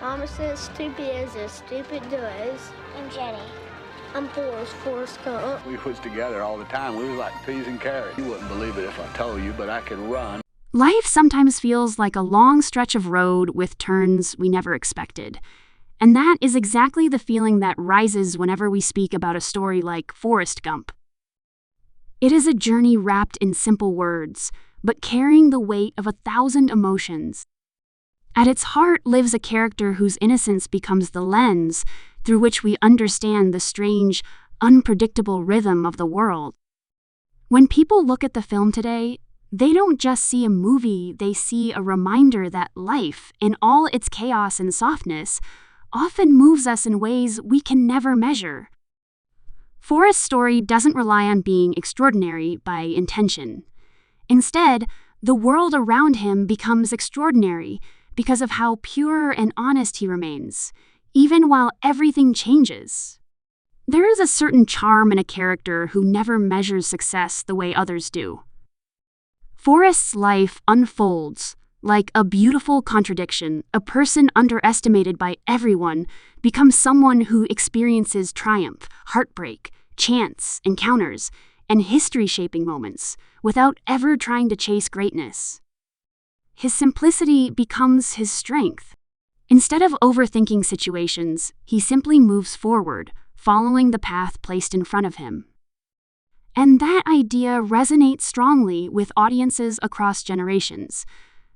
Mama says stupid is as stupid does. I'm Jenny. I'm Forrest Gump. We was together all the time. We was like peas and carrots. You wouldn't believe it if I told you, but I could run. Life sometimes feels like a long stretch of road with turns we never expected. And that is exactly the feeling that rises whenever we speak about a story like Forrest Gump. It is a journey wrapped in simple words, but carrying the weight of 1,000 emotions. At its heart lives a character whose innocence becomes the lens through which we understand the strange, unpredictable rhythm of the world. When people look at the film today, they don't just see a movie, they see a reminder that life, in all its chaos and softness, often moves us in ways we can never measure. Forrest's story doesn't rely on being extraordinary by intention. Instead, the world around him becomes extraordinary because of how pure and honest he remains, even while everything changes. There is a certain charm in a character who never measures success the way others do. Forrest's life unfolds like a beautiful contradiction. A person underestimated by everyone becomes someone who experiences triumph, heartbreak, chance, encounters, and history-shaping moments without ever trying to chase greatness. His simplicity becomes his strength. Instead of overthinking situations, he simply moves forward, following the path placed in front of him. And that idea resonates strongly with audiences across generations.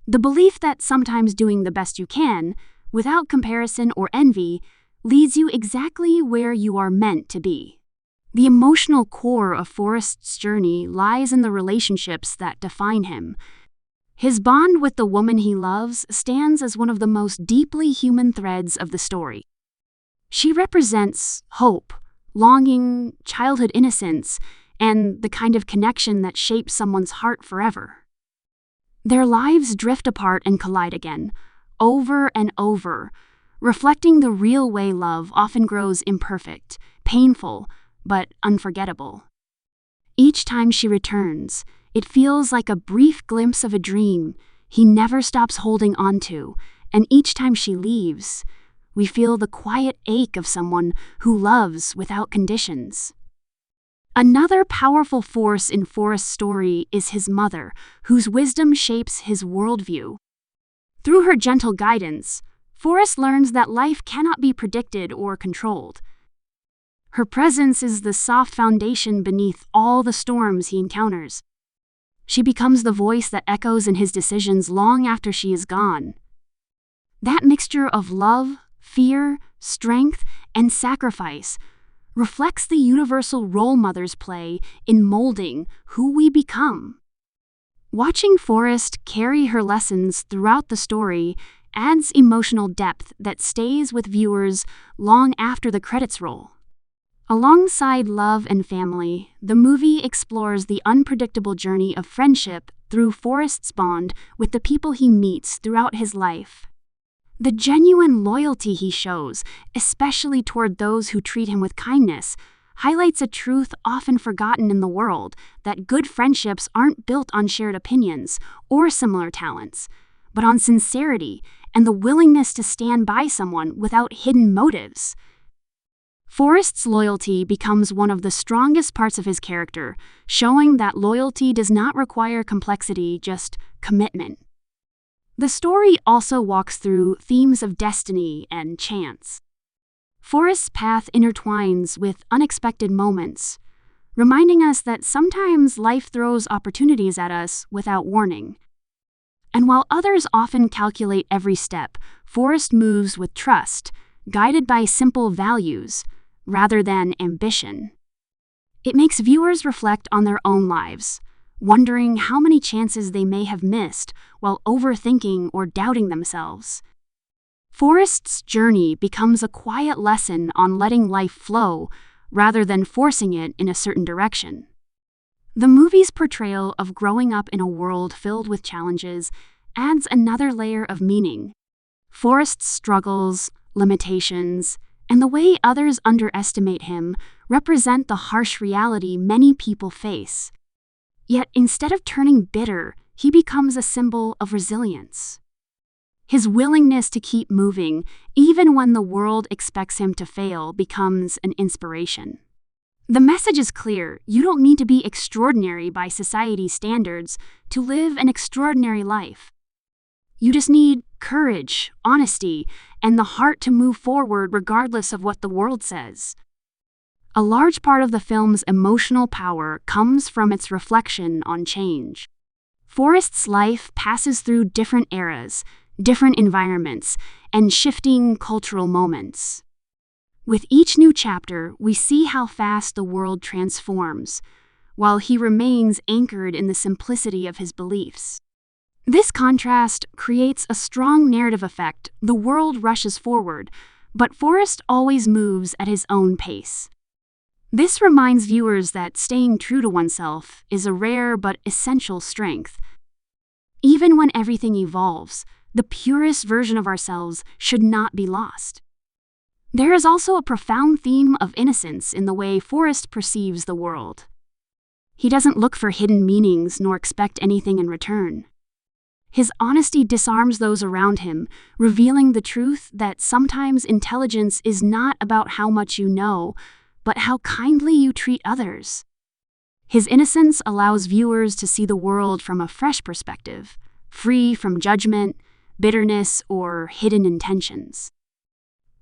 The belief that sometimes doing the best you can, without comparison or envy, leads you exactly where you are meant to be. The emotional core of Forrest's journey lies in the relationships that define him. His bond with the woman he loves stands as one of the most deeply human threads of the story. She represents hope, longing, childhood innocence, and the kind of connection that shapes someone's heart forever. Their lives drift apart and collide again, over and over, reflecting the real way love often grows imperfect, painful, but unforgettable. Each time she returns, it feels like a brief glimpse of a dream he never stops holding on to, and each time she leaves, we feel the quiet ache of someone who loves without conditions. Another powerful force in Forrest's story is his mother, whose wisdom shapes his worldview. Through her gentle guidance, Forrest learns that life cannot be predicted or controlled. Her presence is the soft foundation beneath all the storms he encounters. She becomes the voice that echoes in his decisions long after she is gone. That mixture of love, fear, strength, and sacrifice reflects the universal role mothers play in molding who we become. Watching Forrest carry her lessons throughout the story adds emotional depth that stays with viewers long after the credits roll. Alongside love and family, the movie explores the unpredictable journey of friendship through Forrest's bond with the people he meets throughout his life. The genuine loyalty he shows, especially toward those who treat him with kindness, highlights a truth often forgotten in the world, that good friendships aren't built on shared opinions or similar talents, but on sincerity and the willingness to stand by someone without hidden motives. Forrest's loyalty becomes one of the strongest parts of his character, showing that loyalty does not require complexity, just commitment. The story also walks through themes of destiny and chance. Forrest's path intertwines with unexpected moments, reminding us that sometimes life throws opportunities at us without warning. And while others often calculate every step, Forrest moves with trust, guided by simple values rather than ambition. It makes viewers reflect on their own lives, wondering how many chances they may have missed while overthinking or doubting themselves. Forrest's journey becomes a quiet lesson on letting life flow rather than forcing it in a certain direction. The movie's portrayal of growing up in a world filled with challenges adds another layer of meaning. Forrest's struggles, limitations, and the way others underestimate him represent the harsh reality many people face. Yet instead of turning bitter, he becomes a symbol of resilience. His willingness to keep moving, even when the world expects him to fail, becomes an inspiration. The message is clear: you don't need to be extraordinary by society's standards to live an extraordinary life. You just need courage, honesty, and the heart to move forward regardless of what the world says. A large part of the film's emotional power comes from its reflection on change. Forrest's life passes through different eras, different environments, and shifting cultural moments. With each new chapter, we see how fast the world transforms, while he remains anchored in the simplicity of his beliefs. This contrast creates a strong narrative effect. The world rushes forward, but Forrest always moves at his own pace. This reminds viewers that staying true to oneself is a rare but essential strength. Even when everything evolves, the purest version of ourselves should not be lost. There is also a profound theme of innocence in the way Forrest perceives the world. He doesn't look for hidden meanings nor expect anything in return. His honesty disarms those around him, revealing the truth that sometimes intelligence is not about how much you know, but how kindly you treat others. His innocence allows viewers to see the world from a fresh perspective, free from judgment, bitterness, or hidden intentions.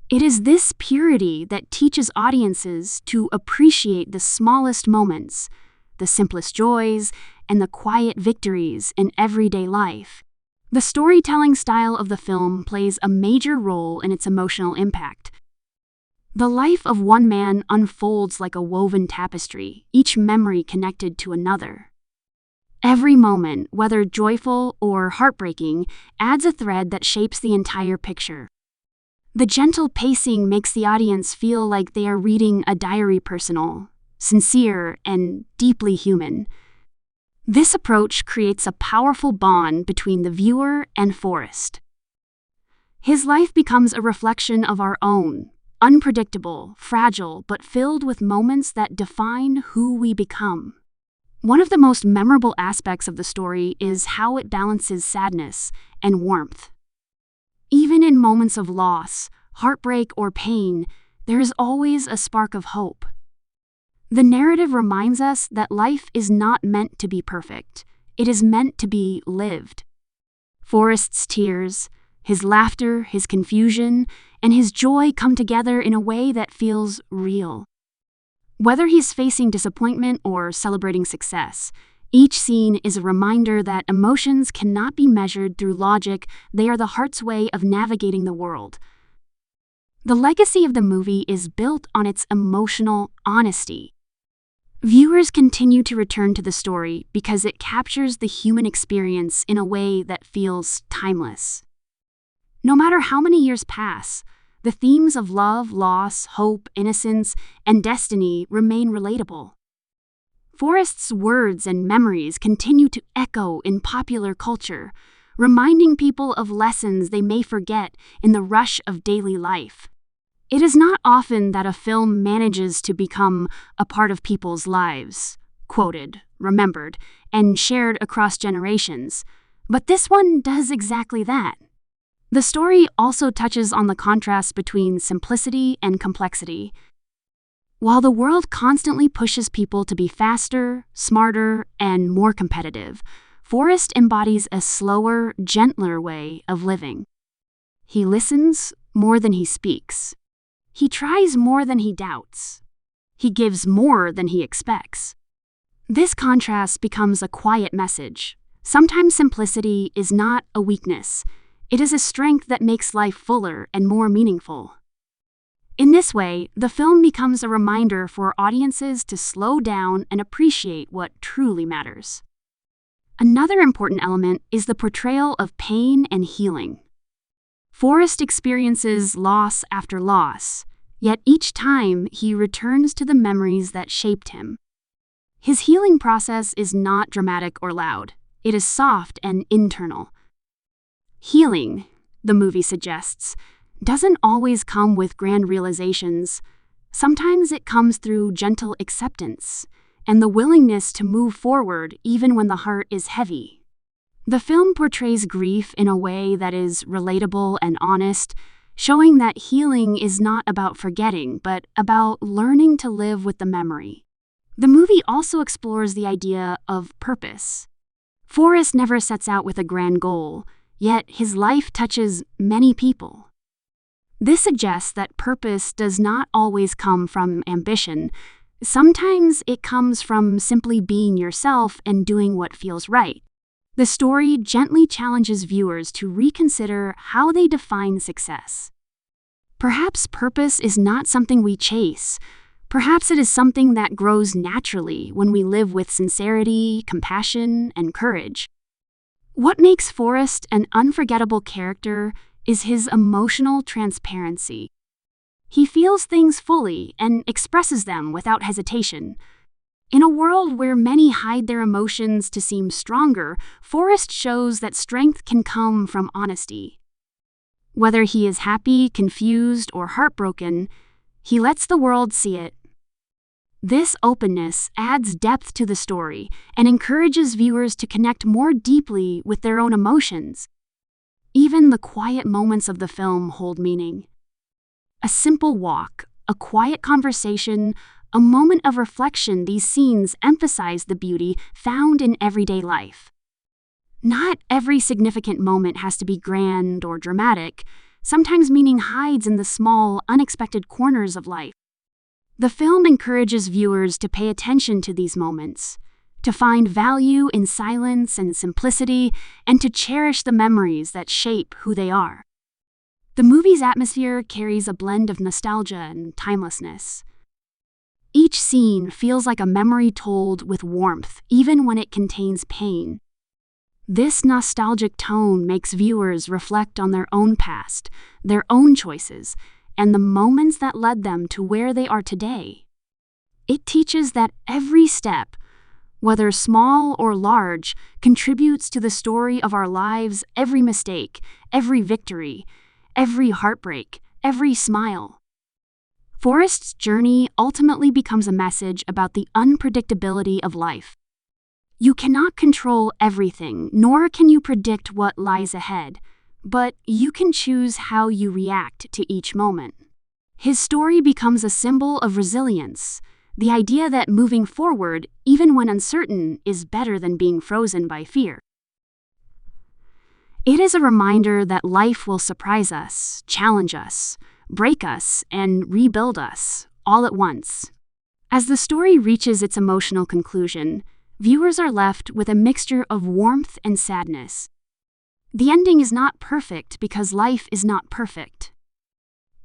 It is this purity that teaches audiences to appreciate the smallest moments, the simplest joys, and the quiet victories in everyday life. The storytelling style of the film plays a major role in its emotional impact. The life of one man unfolds like a woven tapestry, each memory connected to another. Every moment, whether joyful or heartbreaking, adds a thread that shapes the entire picture. The gentle pacing makes the audience feel like they are reading a diary, personal, sincere, and deeply human. This approach creates a powerful bond between the viewer and Forrest. His life becomes a reflection of our own, unpredictable, fragile, but filled with moments that define who we become. One of the most memorable aspects of the story is how it balances sadness and warmth. Even in moments of loss, heartbreak, or pain, there is always a spark of hope. The narrative reminds us that life is not meant to be perfect. It is meant to be lived. Forrest's tears, his laughter, his confusion, and his joy come together in a way that feels real. Whether he's facing disappointment or celebrating success, each scene is a reminder that emotions cannot be measured through logic. They are the heart's way of navigating the world. The legacy of the movie is built on its emotional honesty. Viewers continue to return to the story because it captures the human experience in a way that feels timeless. No matter how many years pass, the themes of love, loss, hope, innocence, and destiny remain relatable. Forrest's words and memories continue to echo in popular culture, reminding people of lessons they may forget in the rush of daily life. It is not often that a film manages to become a part of people's lives, quoted, remembered, and shared across generations, but this one does exactly that. The story also touches on the contrast between simplicity and complexity. While the world constantly pushes people to be faster, smarter, and more competitive, Forrest embodies a slower, gentler way of living. He listens more than he speaks. He tries more than he doubts. He gives more than he expects. This contrast becomes a quiet message. Sometimes simplicity is not a weakness. It is a strength that makes life fuller and more meaningful. In this way, the film becomes a reminder for audiences to slow down and appreciate what truly matters. Another important element is the portrayal of pain and healing. Forrest experiences loss after loss, yet each time he returns to the memories that shaped him. His healing process is not dramatic or loud. It is soft and internal. Healing, the movie suggests, doesn't always come with grand realizations. Sometimes it comes through gentle acceptance and the willingness to move forward even when the heart is heavy. The film portrays grief in a way that is relatable and honest, showing that healing is not about forgetting, but about learning to live with the memory. The movie also explores the idea of purpose. Forrest never sets out with a grand goal, yet his life touches many people. This suggests that purpose does not always come from ambition. Sometimes it comes from simply being yourself and doing what feels right. The story gently challenges viewers to reconsider how they define success. Perhaps purpose is not something we chase. Perhaps it is something that grows naturally when we live with sincerity, compassion, and courage. What makes Forrest an unforgettable character is his emotional transparency. He feels things fully and expresses them without hesitation. In a world where many hide their emotions to seem stronger, Forrest shows that strength can come from honesty. Whether he is happy, confused, or heartbroken, he lets the world see it. This openness adds depth to the story and encourages viewers to connect more deeply with their own emotions. Even the quiet moments of the film hold meaning. A simple walk, a quiet conversation, a moment of reflection, these scenes emphasize the beauty found in everyday life. Not every significant moment has to be grand or dramatic. Sometimes meaning hides in the small, unexpected corners of life. The film encourages viewers to pay attention to these moments, to find value in silence and simplicity, and to cherish the memories that shape who they are. The movie's atmosphere carries a blend of nostalgia and timelessness. Each scene feels like a memory told with warmth, even when it contains pain. This nostalgic tone makes viewers reflect on their own past, their own choices, and the moments that led them to where they are today. It teaches that every step, whether small or large, contributes to the story of our lives. Every mistake, every victory, every heartbreak, every smile. Forrest's journey ultimately becomes a message about the unpredictability of life. You cannot control everything, nor can you predict what lies ahead, but you can choose how you react to each moment. His story becomes a symbol of resilience, the idea that moving forward, even when uncertain, is better than being frozen by fear. It is a reminder that life will surprise us, challenge us, break us, and rebuild us, all at once. As the story reaches its emotional conclusion, viewers are left with a mixture of warmth and sadness. The ending is not perfect because life is not perfect.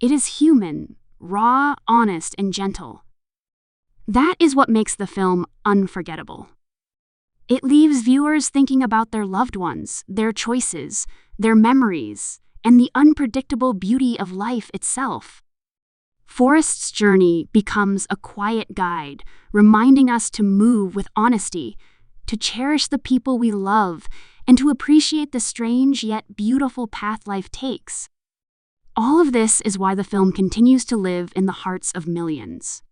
It is human, raw, honest, and gentle. That is what makes the film unforgettable. It leaves viewers thinking about their loved ones, their choices, their memories, and the unpredictable beauty of life itself. Forrest's journey becomes a quiet guide, reminding us to move with honesty, to cherish the people we love, and to appreciate the strange yet beautiful path life takes. All of this is why the film continues to live in the hearts of millions.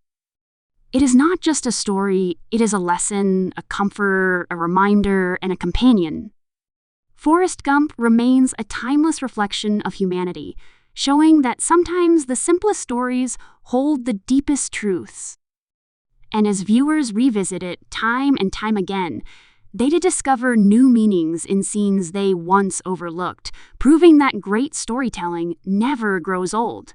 It is not just a story, it is a lesson, a comfort, a reminder, and a companion. Forrest Gump remains a timeless reflection of humanity, showing that sometimes the simplest stories hold the deepest truths. And as viewers revisit it time and time again, they discover new meanings in scenes they once overlooked, proving that great storytelling never grows old.